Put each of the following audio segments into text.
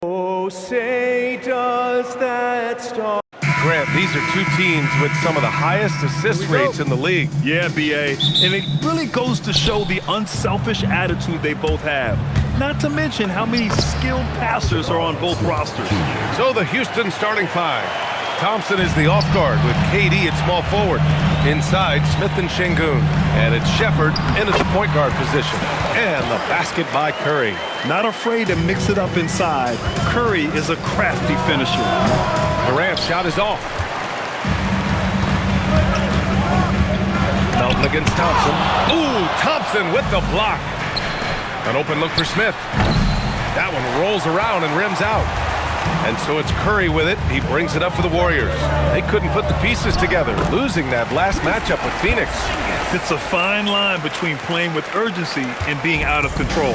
Oh, say does that star... Grant, these are two teams with some of the highest assist rates in the league. Yeah, B.A. And it really goes to show the unselfish attitude they both have. Not to mention how many skilled passers are on both rosters. So the Houston starting five. Thompson is the off guard with KD at small forward. Inside, Smith and Şengün. And it's Shepard in at the point guard position. And the basket by Curry. Not afraid to mix it up inside. Curry is a crafty finisher. Durant's shot is off. Melton against Thompson. Ooh, Thompson with the block. An open look for Smith. That one rolls around and rims out. And so it's Curry with it. He brings it up for the Warriors. They couldn't put the pieces together, losing that last matchup with Phoenix. It's a fine line between playing with urgency and being out of control.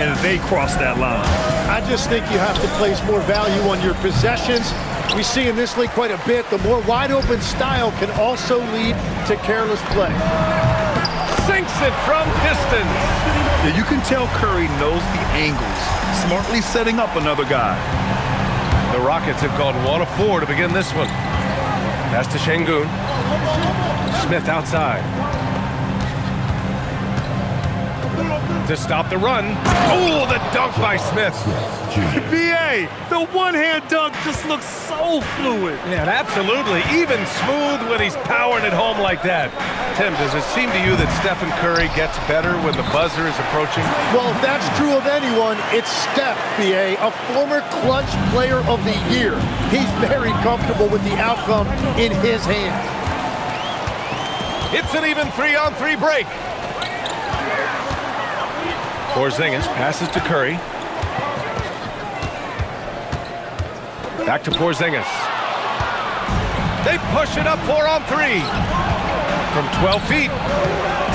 And they crossed that line. I just think you have to place more value on your possessions. We see in this league quite a bit. The more wide-open style can also lead to careless play. Sinks it from distance. Yeah, you can tell Curry knows the angles, smartly setting up another guy. The Rockets have gone 1 of 4 to begin this one. Pass to Şengün. Smith outside. To stop the run. Oh, the dunk by Smith. B.A., the one-hand dunk just looks so fluid. Yeah, absolutely. Even smooth when he's powering it home like that. Tim, does it seem to you that Stephen Curry gets better when the buzzer is approaching? Well, if that's true of anyone, it's Steph, B.A., a former clutch player of the year. He's very comfortable with the outcome in his hands. It's an even 3-on-3 break. Porzingis passes to Curry. Back to Porzingis. They push it up 4-on-3. From 12 feet.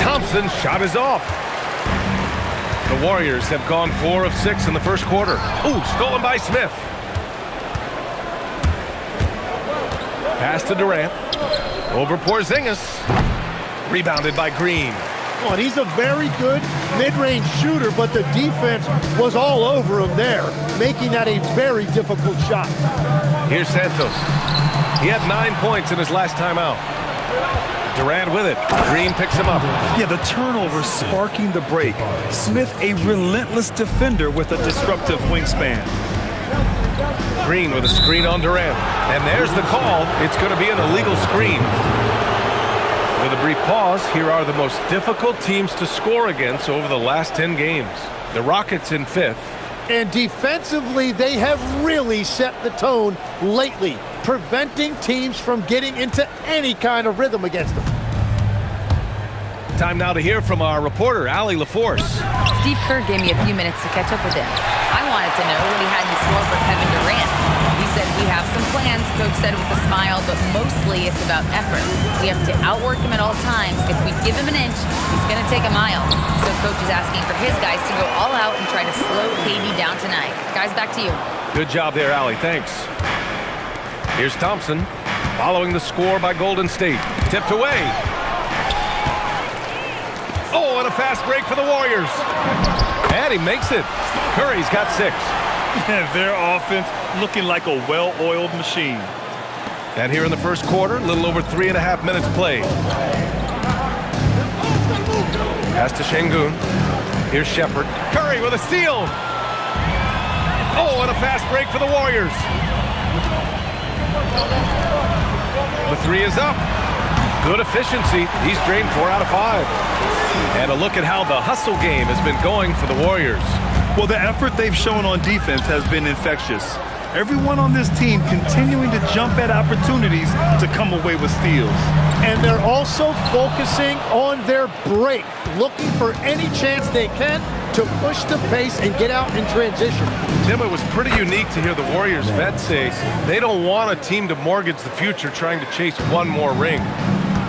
Thompson's shot is off. The Warriors have gone 4 of 6 in the first quarter. Ooh, stolen by Smith. Pass to Durant. Over Porzingis. Rebounded by Green. Oh, and he's a very good mid-range shooter, but the defense was all over him there, making that a very difficult shot. Here's Santos. He had 9 points in his last time out. Durant with it. Green picks him up. Yeah, the turnover sparking the break. Smith, a relentless defender with a disruptive wingspan. Green with a screen on Durant. And there's the call. It's going to be an illegal screen. With a brief pause, here are the most difficult teams to score against over the last 10 games. The Rockets in 5th. And defensively, they have really set the tone lately, preventing teams from getting into any kind of rhythm against them. Time now to hear from our reporter, Allie LaForce. Steve Kerr gave me a few minutes to catch up with him. I wanted to know what he had in store for Kevin Durant. He said, we have some plans, Coach said with a smile, but mostly it's about effort. We have to outwork him at all times. If we give him an inch, he's going to take a mile. So Coach is asking for his guys to go all out and try to slow KD down tonight. Guys, back to you. Good job there, Allie. Thanks. Here's Thompson, following the score by Golden State. Tipped away. Oh, and a fast break for the Warriors. And he makes it. Curry's got 6. Their offense looking like a well-oiled machine. And here in the first quarter, a little over 3.5 minutes played. Pass to Şengün. Here's Shepard. Curry with a steal. Oh, and a fast break for the Warriors. The 3 is up. Good efficiency. He's drained 4 out of 5. And a look at how the hustle game has been going for the Warriors. Well, the effort they've shown on defense has been infectious. Everyone on this team continuing to jump at opportunities to come away with steals. And they're also focusing on their break, looking for any chance they can to push the pace and get out in transition. Tim, it was pretty unique to hear the Warriors vets say they don't want a team to mortgage the future trying to chase one more ring.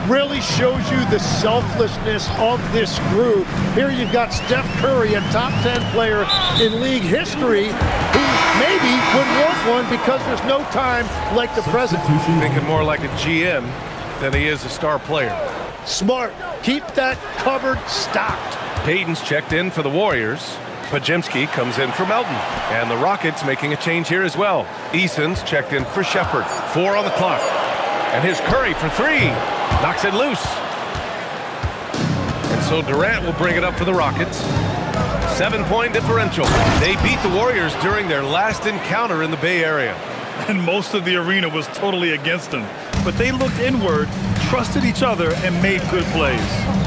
Really shows you the selflessness of this group. Here you've got Steph Curry, a top 10 player in league history, who maybe would want one because there's no time like the present. Thinking more like a GM than he is a star player. Smart. Keep that cupboard stocked. Payton's checked in for the Warriors. Pajemski comes in for Melton. And the Rockets making a change here as well. Eason's checked in for Shepard. 4 on the clock. And here's Curry for 3. Knocks it loose. And so Durant will bring it up for the Rockets. 7-point differential. They beat the Warriors during their last encounter in the Bay Area. And most of the arena was totally against them. But they looked inward, trusted each other, and made good plays.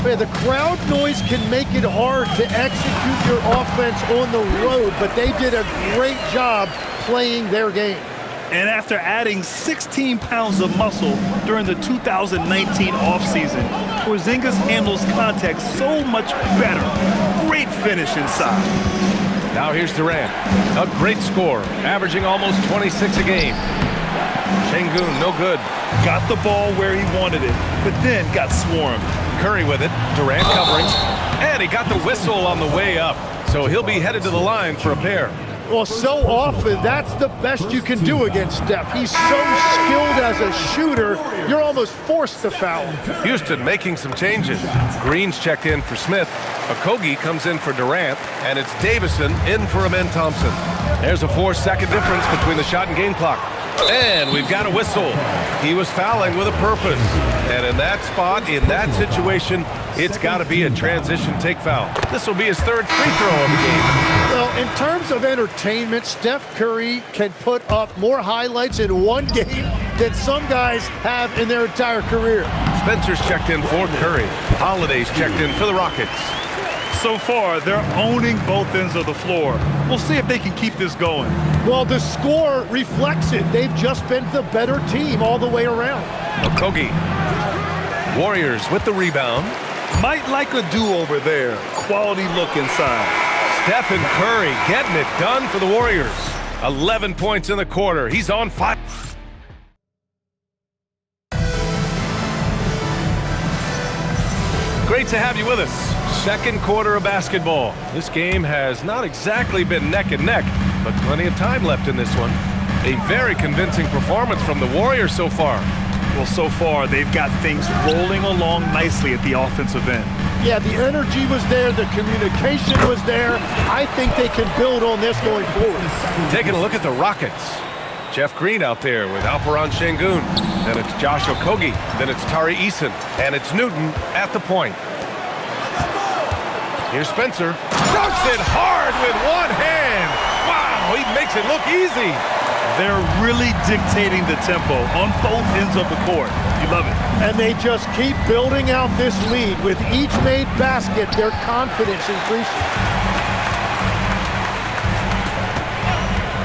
Man, the crowd noise can make it hard to execute your offense on the road, but they did a great job playing their game. And after adding 16 pounds of muscle during the 2019 offseason, Porzingis handles contact so much better. Great finish inside. Now here's Durant. A great score, averaging almost 26 a game. Şengün, no good. Got the ball where he wanted it, but then got swarmed. Curry with it. Durant covering. And he got the whistle on the way up. So he'll be headed to the line for a pair. Well, so often, that's the best you can do against Steph. He's so skilled as a shooter, you're almost forced to foul. Houston making some changes. Green's checked in for Smith. Okogie comes in for Durant. And it's Davison in for Amen Thompson. There's a 4-second difference between the shot and game clock. And we've got a whistle. He was fouling with a purpose. And in that spot, in that situation, it's got to be a transition take foul. This will be his 3rd free throw of the game. Well, in terms of entertainment, Steph Curry can put up more highlights in one game than some guys have in their entire career. Spencer's checked in for Curry. Holiday's checked in for the Rockets. So far, they're owning both ends of the floor. We'll see if they can keep this going. Well, the score reflects it. They've just been the better team all the way around. Okogie. Warriors with the rebound. Might like a do-over there. Quality look inside. Steph and Curry getting it done for the Warriors. 11 points in the quarter. He's on fire. Great to have you with us. 2nd quarter of basketball. This game has not exactly been neck and neck, but plenty of time left in this one. A very convincing performance from the Warriors so far. Well, so far, they've got things rolling along nicely at the offensive end. Yeah, the energy was there, the communication was there. I think they can build on this going forward. Taking a look at the Rockets. Jeff Green out there with Alperen Şengün. Then it's Josh Okogie. Then it's Tari Eason. And it's Newton at the point. Here's Spencer. Dunks it hard with one hand. Wow, he makes it look easy. They're really dictating the tempo on both ends of the court. You love it. And they just keep building out this lead. With each made basket, their confidence increases.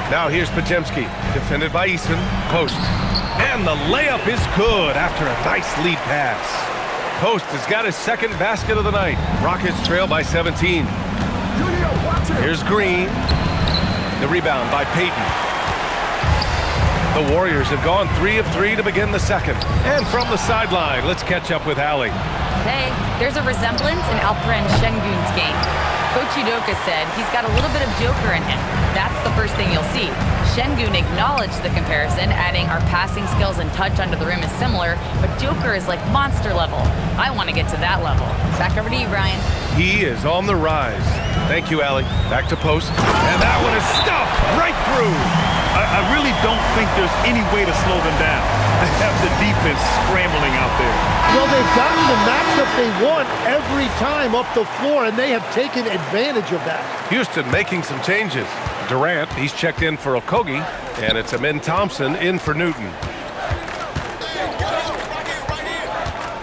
Now here's Pajemski, defended by Eason. Post. And the layup is good after a nice lead pass. Post has got his 2nd basket of the night. Rockets trail by 17. Here's Green. The rebound by Payton. The Warriors have gone 3 of 3 to begin the 2nd. And from the sideline, let's catch up with Allie. Hey, there's a resemblance in Alperen Şengün's game. Coach Udoka said he's got a little bit of Joker in him. That's the first thing you'll see. Şengün acknowledged the comparison, adding our passing skills and touch under the rim is similar, but Joker is like monster level. I want to get to that level. Back over to you, Brian. He is on the rise. Thank you, Allie. Back to Post. And that one is stuffed right through. I really don't think there's any way to slow them down. They have the defense scrambling out there. Well, they've gotten the matchup they want every time up the floor, and they have taken advantage of that. Houston making some changes. Durant, he's checked in for Okogie, and it's Amen Thompson in for Newton.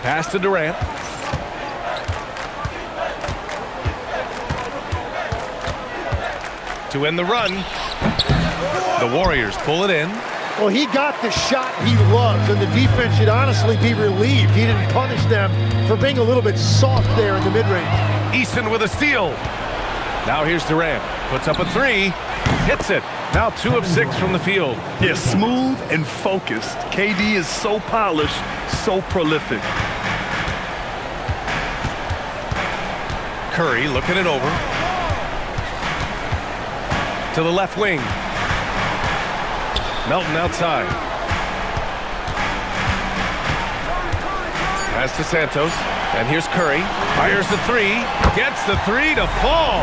Pass to Durant. To end the run. The Warriors pull it in. Well, he got the shot he loves, and the defense should honestly be relieved. He didn't punish them for being a little bit soft there in the mid-range. Eason with a steal. Now here's Durant. Puts up a 3. Hits it. Now 2 of 6 from the field. Yeah, smooth and focused. KD is so polished, so prolific. Curry looking it over. To the left wing. Melton outside. Pass to Santos. And here's Curry. Fires the three. Gets the three to fall.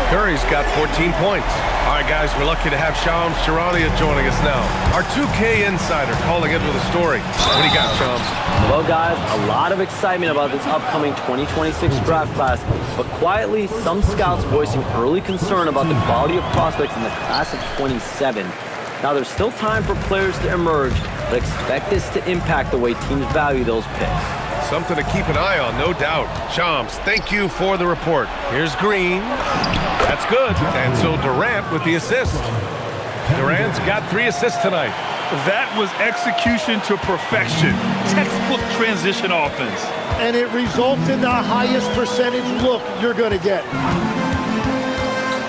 Curry's got 14 points. All right, guys, we're lucky to have Shams Charania joining us now. Our 2K insider calling in with a story. What do you got, Shams? Well, guys, a lot of excitement about this upcoming 2026 draft class, but quietly, some scouts voicing early concern about the quality of prospects in the class of 27. Now, there's still time for players to emerge, but expect this to impact the way teams value those picks. Something to keep an eye on, no doubt. Shams, thank you for the report. Here's Green. That's good. And so Durant with the assist. Durant's got 3 assists tonight. That was execution to perfection. Textbook transition offense. And it results in the highest percentage look you're going to get.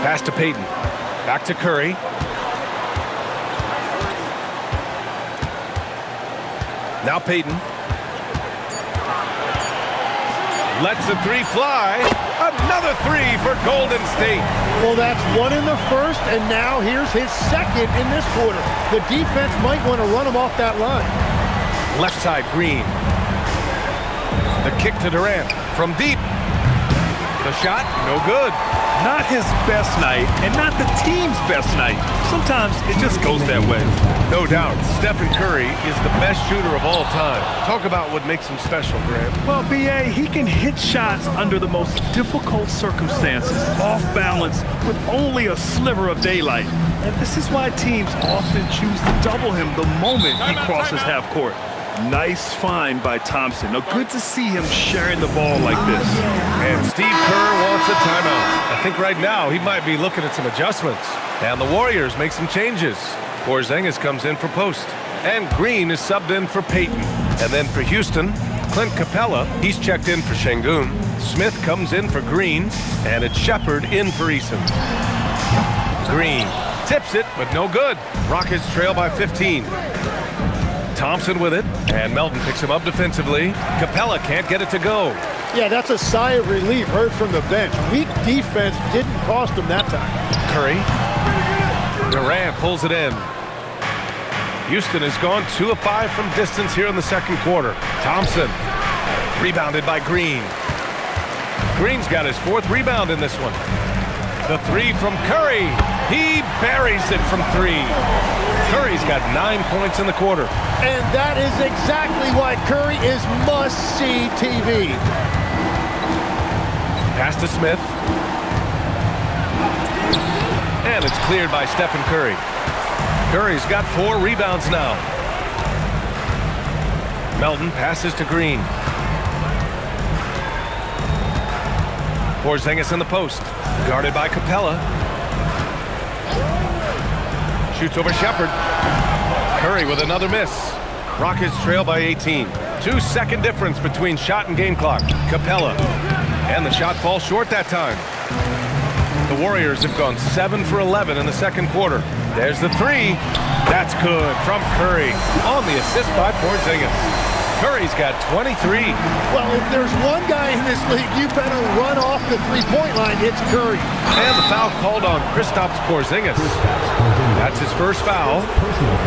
Pass to Payton. Back to Curry. Now Payton. Lets the three fly. Another three for Golden State. Well, that's one in the first, and now here's his second in this quarter. The defense might want to run him off that line. Left side, Green. The kick to Durant from deep. The shot, no good. Not his best night, and not the team's best night. Sometimes it just goes that way. No doubt, Stephen Curry is the best shooter of all time. Talk about what makes him special, Grant. Well, B.A., he can hit shots under the most difficult circumstances, off balance, with only a sliver of daylight. And this is why teams often choose to double him the moment he crosses half court. Nice find by Thompson. Now, good to see him sharing the ball like this. And Steve Kerr wants a timeout. I think right now he might be looking at some adjustments. And the Warriors make some changes. Porzingis comes in for post. And Green is subbed in for Payton. And then for Houston, Clint Capella, he's checked in for Şengün. Smith comes in for Green. And it's Shepard in for Eason. Green tips it, but no good. Rockets trail by 15. Thompson with it, and Melton picks him up defensively. Capella can't get it to go. Yeah, that's a sigh of relief heard from the bench. Weak defense didn't cost him that time. Curry. Durant pulls it in. Houston has gone 2 of 5 from distance here in the second quarter. Thompson, rebounded by Green. Green's got his 4th rebound in this one. The three from Curry. He buries it from 3. Curry's got 9 points in the quarter. And that is exactly why Curry is must-see TV. Pass to Smith. And it's cleared by Stephen Curry. Curry's got 4 rebounds now. Melton passes to Green. Porzingis in the post. Guarded by Capella. Shoots over Shepard. Curry with another miss. Rockets trail by 18. 2-second difference between shot and game clock. Capella. And the shot falls short that time. The Warriors have gone 7 for 11 in the second quarter. There's the three. That's good from Curry on the assist by Porzingis. Curry's got 23. Well, if there's one guy in this league you better run off the three-point line, it's Curry. And the foul called on Kristaps Porzingis. That's his first foul.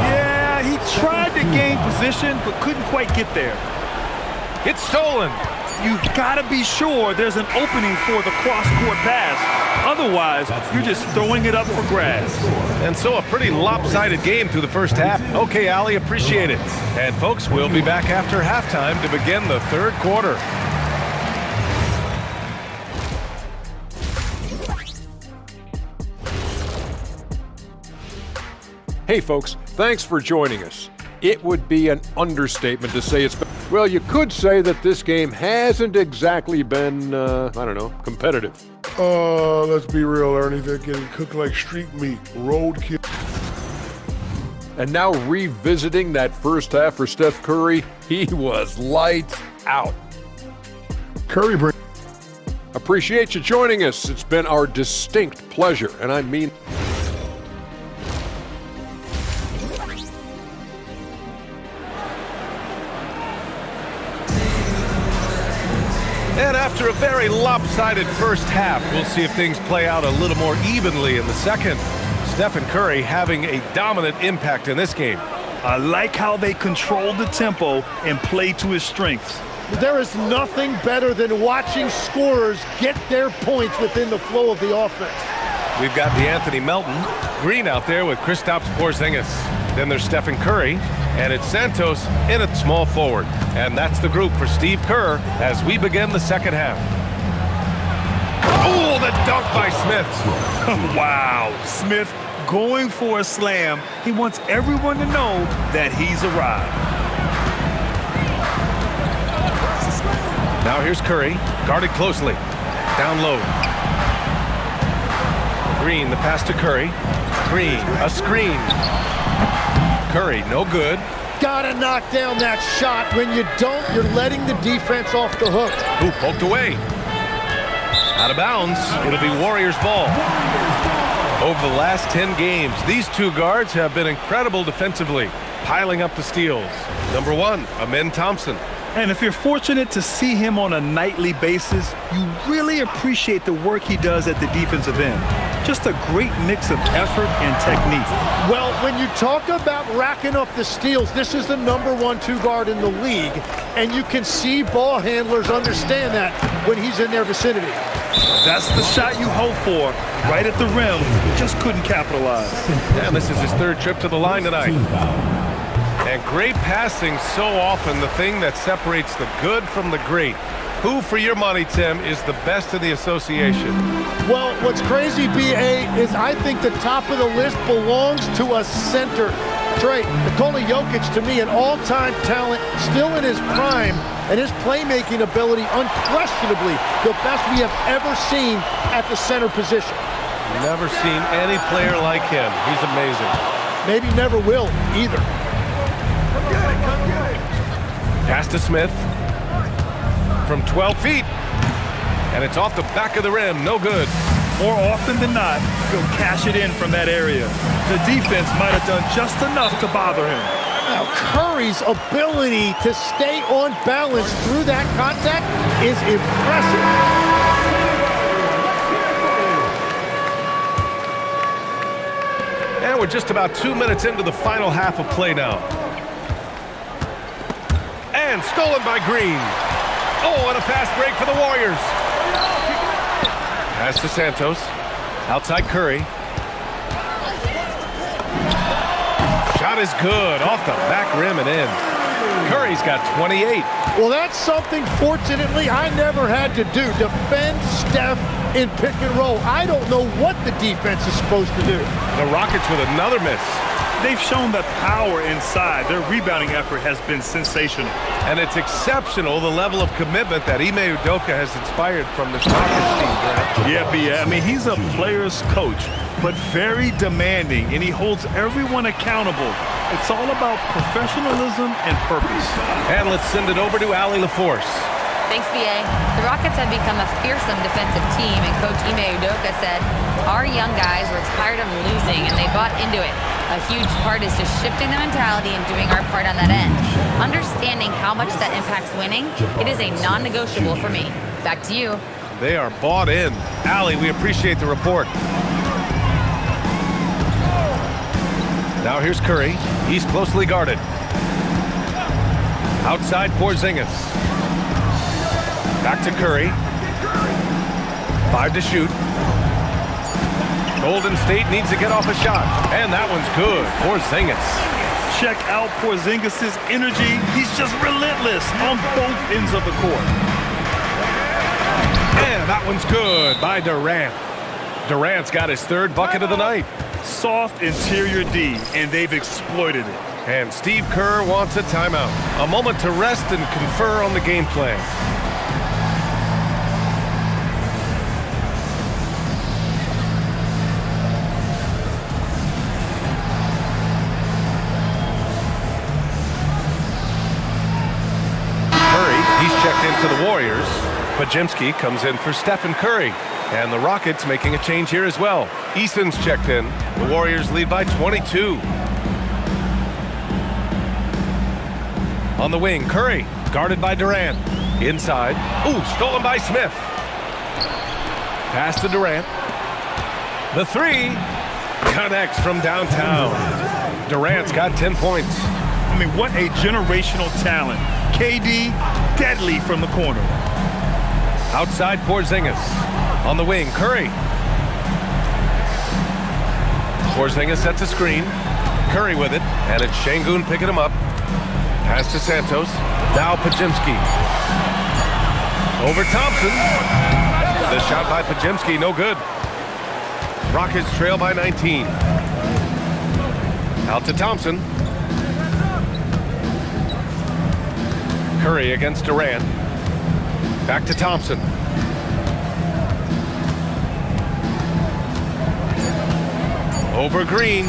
Yeah, he tried to gain position, but couldn't quite get there. It's stolen. You've got to be sure there's an opening for the cross-court pass. Otherwise, you're just throwing it up for grabs. And so a pretty lopsided game through the first half. Okay, Ali, appreciate it. And folks, we'll be back after halftime to begin the third quarter. Hey folks, thanks for joining us. It would be an understatement to say it's been, well, you could say that this game hasn't exactly been, I don't know, competitive. Let's be real, Ernie. They're getting cooked like street meat, roadkill. And now revisiting that first half for Steph Curry, he was lights out. Curry bring. Appreciate you joining us. It's been our distinct pleasure, and I mean. And after a very lopsided first half, we'll see if things play out a little more evenly in the second. Stephen Curry having a dominant impact in this game. I like how they controlled the tempo and played to his strengths. There is nothing better than watching scorers get their points within the flow of the offense. We've got DeAnthony Melton, Green out there with Kristaps Porzingis. Then there's Stephen Curry, and it's Santos in at small forward. And that's the group for Steve Kerr as we begin the second half. Oh, the dunk by Smith. Wow, Smith going for a slam. He wants everyone to know that he's arrived. Now here's Curry, guarded closely. Down low. Green, the pass to Curry. Green, a screen. Curry, no good. Gotta knock down that shot. When you don't, you're letting the defense off the hook. Ooh, poked away. Out of bounds. It'll be Warriors ball. Over the last 10 games, these two guards have been incredible defensively, piling up the steals. Number one, Amen Thompson. And if you're fortunate to see him on a nightly basis, you really appreciate the work he does at the defensive end. Just a great mix of effort and technique. Well, when you talk about racking up the steals, this is the number 1-2 guard in the league, and you can see ball handlers understand that when he's in their vicinity. That's the shot you hope for, right at the rim. Just couldn't capitalize. And this is his third trip to the line tonight. And great passing, so often the thing that separates the good from the great. Who, for your money, Tim, is the best in the association? Well, what's crazy, B.A., is I think the top of the list belongs to a center. Trey, Nikola Jokic, to me, an all-time talent, still in his prime, and his playmaking ability, unquestionably the best we have ever seen at the center position. Never seen any player like him. He's amazing. Maybe never will, either. Pass to Smith from 12 feet. And it's off the back of the rim. No good. More often than not, he'll cash it in from that area. The defense might have done just enough to bother him. Now, Curry's ability to stay on balance through that contact is impressive. And we're just about 2 minutes into the final half of play now. And stolen by Green. Oh, and a fast break for the Warriors. Pass to Santos. Outside Curry. Shot is good. Off the back rim and in. Curry's got 28. Well, that's something, fortunately, I never had to do. Defend Steph in pick and roll. I don't know what the defense is supposed to do. The Rockets with another miss. They've shown the power inside. Their rebounding effort has been sensational. And it's exceptional, the level of commitment that Ime Udoka has inspired from this Rockets team, Brad. Yeah, I mean, he's a player's coach, but very demanding, and he holds everyone accountable. It's all about professionalism and purpose. And let's send it over to Allie LaForce. Thanks, B.A. The Rockets have become a fearsome defensive team, and Coach Ime Udoka said, our young guys were tired of losing, and they bought into it. A huge part is just shifting the mentality and doing our part on that end. Understanding how much that impacts winning, it is a non-negotiable for me. Back to you. They are bought in. Allie, we appreciate the report. Now here's Curry. He's closely guarded. Outside Porzingis. Back to Curry. 5 to shoot. Golden State needs to get off a shot. And that one's good. Porzingis. Check out Porzingis' energy. He's just relentless on both ends of the court. And that one's good by Durant. Durant's got his third bucket of the night. Soft interior D, and they've exploited it. And Steve Kerr wants a timeout. A moment to rest and confer on the game plan. Checked into the Warriors. Pajemski comes in for Stephen Curry. And the Rockets making a change here as well. Eason's checked in. The Warriors lead by 22. On the wing, Curry, guarded by Durant. Inside. Ooh, stolen by Smith. Pass to Durant. The three connects from downtown. Durant's got 10 points. I mean, what a generational talent. KD, deadly from the corner. Outside Porzingis. On the wing, Curry. Porzingis sets a screen. Curry with it, and it's Şengün picking him up. Pass to Santos. Now Podziemski. Over Thompson. The shot by Podziemski, no good. Rockets trail by 19. Out to Thompson. Curry against Durant. Back to Thompson. Over Green.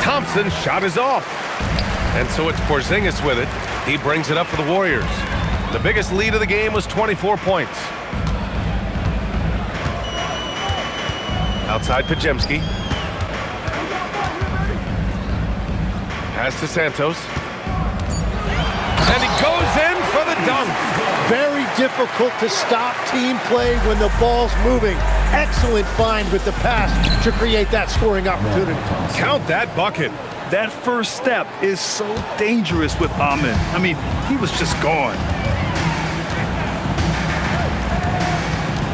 Thompson shot is off. And so it's Porzingis with it. He brings it up for the Warriors. The biggest lead of the game was 24 points. Outside Podziemski. Pass to Santos. And he goes in for the dunk. Very difficult to stop team play when the ball's moving. Excellent find with the pass to create that scoring opportunity. Count that bucket. That first step is so dangerous with Ahmed. I mean, he was just gone.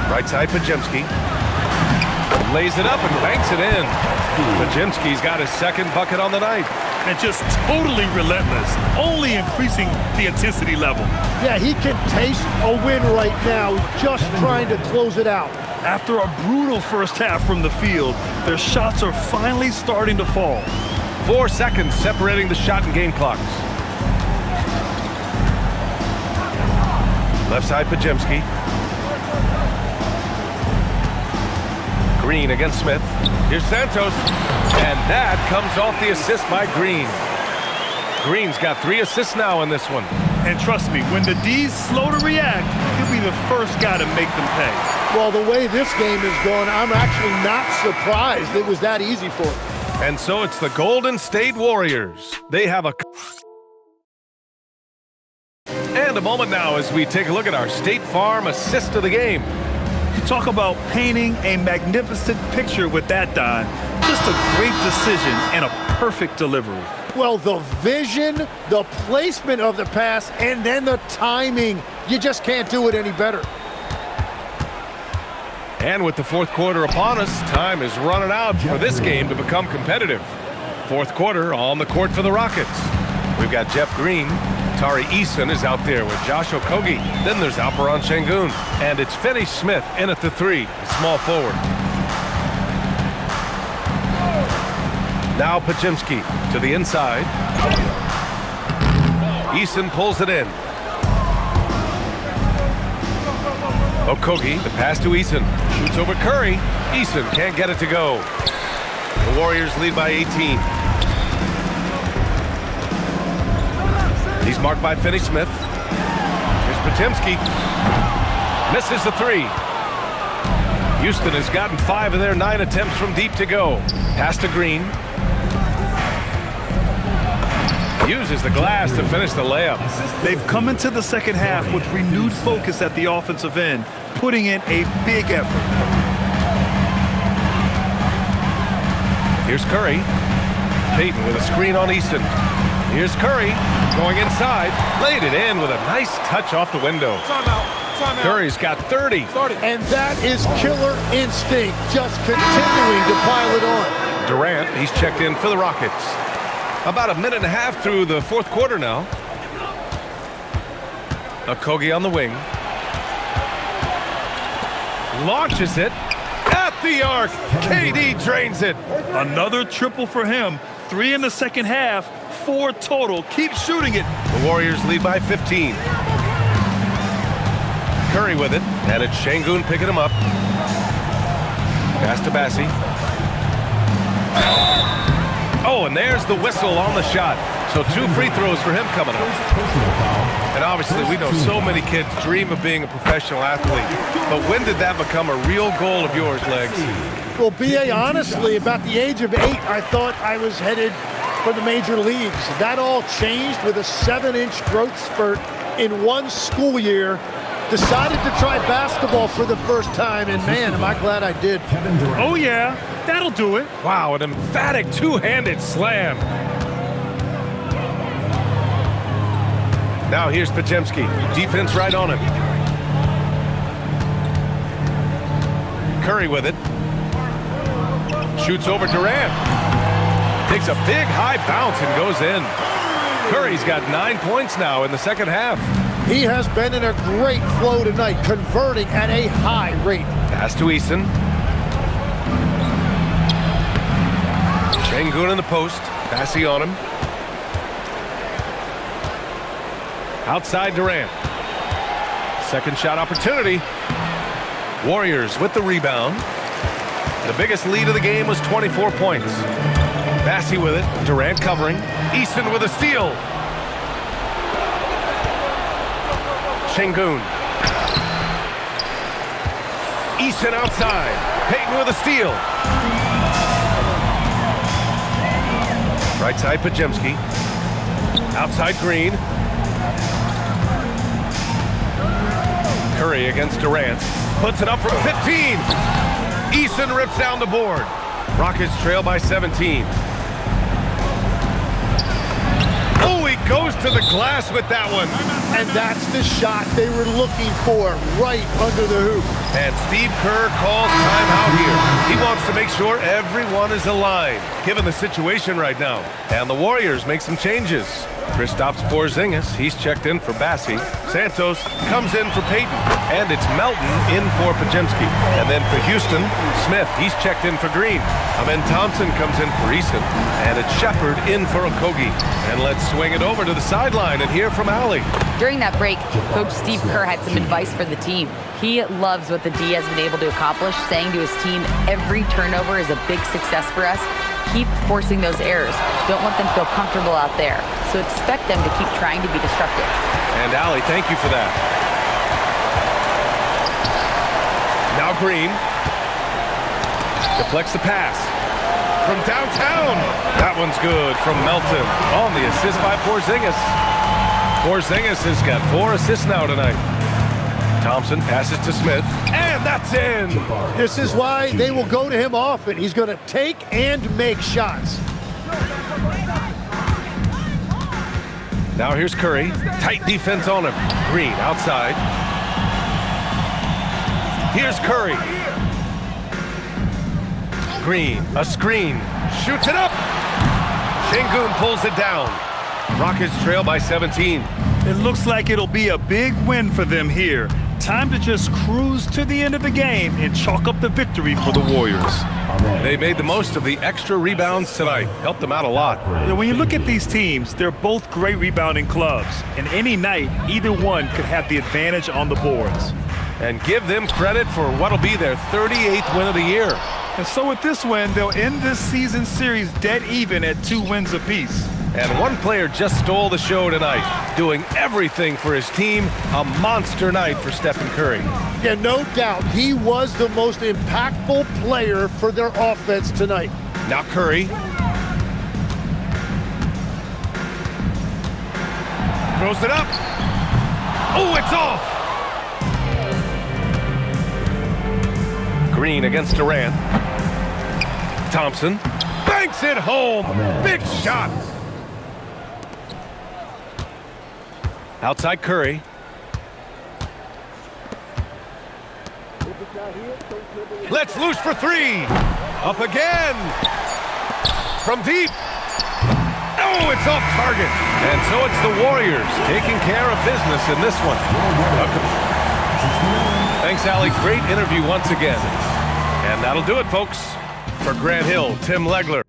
Right side Podziemski. Lays it up and banks it in. Podziemski's got his second bucket on the night. And just totally relentless, only increasing the intensity level. Yeah, he can taste a win right now, just trying to close it out. After a brutal first half from the field, their shots are finally starting to fall. 4 seconds separating the shot and game clocks. Left side Podziemski. Green against Smith. Here's Santos. And that comes off the assist by Green. Green's got 3 assists now in this one. And trust me, when the D's slow to react, he'll be the first guy to make them pay. Well, the way this game is going, I'm actually not surprised it was that easy for him. And so it's the Golden State Warriors. They have a... And a moment now as we take a look at our State Farm assist of the game. You talk about painting a magnificent picture with that, Don. Just a great decision and a perfect delivery. Well, the vision, the placement of the pass, and then the timing. You just can't do it any better. And with the fourth quarter upon us, time is running out for this game to become competitive. Fourth quarter on the court for the Rockets. We've got Jeff Green. Tari Eason is out there with Josh Okogie. Then there's Alperen Şengün. And it's Finney Smith in at the 3, small forward. Now Podziemski to the inside. Eason pulls it in. Okogie, the pass to Eason. Shoots over Curry. Eason can't get it to go. The Warriors lead by 18. He's marked by Finney Smith. Here's Podziemski. Misses the 3. Houston has gotten 5 of their 9 attempts from deep to go. Pass to Green. Uses the glass to finish the layup. They've come into the second half with renewed focus at the offensive end, putting in a big effort. Here's Curry. Payton with a screen on Easton. Here's Curry going inside. Laid it in with a nice touch off the window. Timeout. Curry's got 30. And that is killer instinct, just continuing to pile it on. Durant, he's checked in for the Rockets. About a minute and a half through the fourth quarter now. Okogie on the wing. Launches it at the arc. KD drains it. Another triple for him. 3 in the second half, 4 total. Keep shooting it. The Warriors lead by 15. Curry with it, and it's Şengün picking him up. Pass to Bassi. Oh, and there's the whistle on the shot. So 2 free throws for him coming up. And obviously, we know so many kids dream of being a professional athlete. But when did that become a real goal of yours, Legs? Well, B.A., honestly, about the age of 8, I thought I was headed for the major leagues. That all changed with a 7-inch growth spurt in one school year. Decided to try basketball for the first time, and man, am I glad I did. Oh, yeah, that'll do it. Wow, an emphatic Now here's Pajemski. Defense right on him. Curry with it. Shoots over Durant. Takes a big high bounce and goes in. Curry's got 9 points now in the second half. He has been in a great flow tonight, converting at a high rate. Pass to Eason. Şengün in the post. Passy on him. Outside Durant. Second shot opportunity. Warriors with the rebound. The biggest lead of the game was 24 points. Passy with it. Durant covering. Eason with a steal. Şengün. Eason outside. Payton with a steal. Right side Pajemski. Outside Green. Curry against Durant. Puts it up from 15. Eason rips down the board. Rockets trail by 17. Oh, he goes to the glass with that one. And that's the shot they were looking for, right under the hoop. And Steve Kerr calls timeout here. He wants to make sure everyone is aligned, given the situation right now. And the Warriors make some changes. Kristaps Porzingis, he's checked in for Bassi. Santos comes in for Payton. And it's Melton in for Pajemski. And then for Houston, Smith, he's checked in for Green. Amen Thompson comes in for Eason. And it's Shepard in for Okogie. And let's swing it over to the sideline and hear from Allie. During that break, Coach Steve Kerr had some advice for the team. He loves what the D has been able to accomplish, saying to his team, every turnover is a big success for us. Keep forcing those errors. Don't let them feel comfortable out there. So expect them to keep trying to be destructive. And Allie, thank you for that. Now Green. Deflects the pass. From downtown. That one's good from Melton. On the assist by Porzingis. Porzingis has got 4 assists now tonight. Thompson passes to Smith, and that's in. This is why they will go to him often. He's going to take and make shots. Now here's Curry. Tight defense on him. Green outside. Here's Curry. Green, a screen. Shoots it up. Şengün pulls it down. Rockets trail by 17. It looks like it'll be a big win for them here. Time to just cruise to the end of the game and chalk up the victory for the Warriors. They made the most of the extra rebounds tonight. Helped them out a lot. When you look at these teams, they're both great rebounding clubs. And any night, either one could have the advantage on the boards. And give them credit for what'll be their 38th win of the year. And so with this win, they'll end this season series dead even at 2 wins apiece. And one player just stole the show tonight, doing everything for his team. A monster night for Stephen Curry. Yeah, no doubt. He was the most impactful player for their offense tonight. Now Curry. Throws it up. Oh, it's off. Green against Durant. Thompson banks it home. Big shot. Outside Curry. Let's loose for 3. Up again. From deep. Oh, it's off target. And so it's the Warriors taking care of business in this one. Thanks, Allie. Great interview once again. And that'll do it, folks. For Grant Hill, Tim Legler.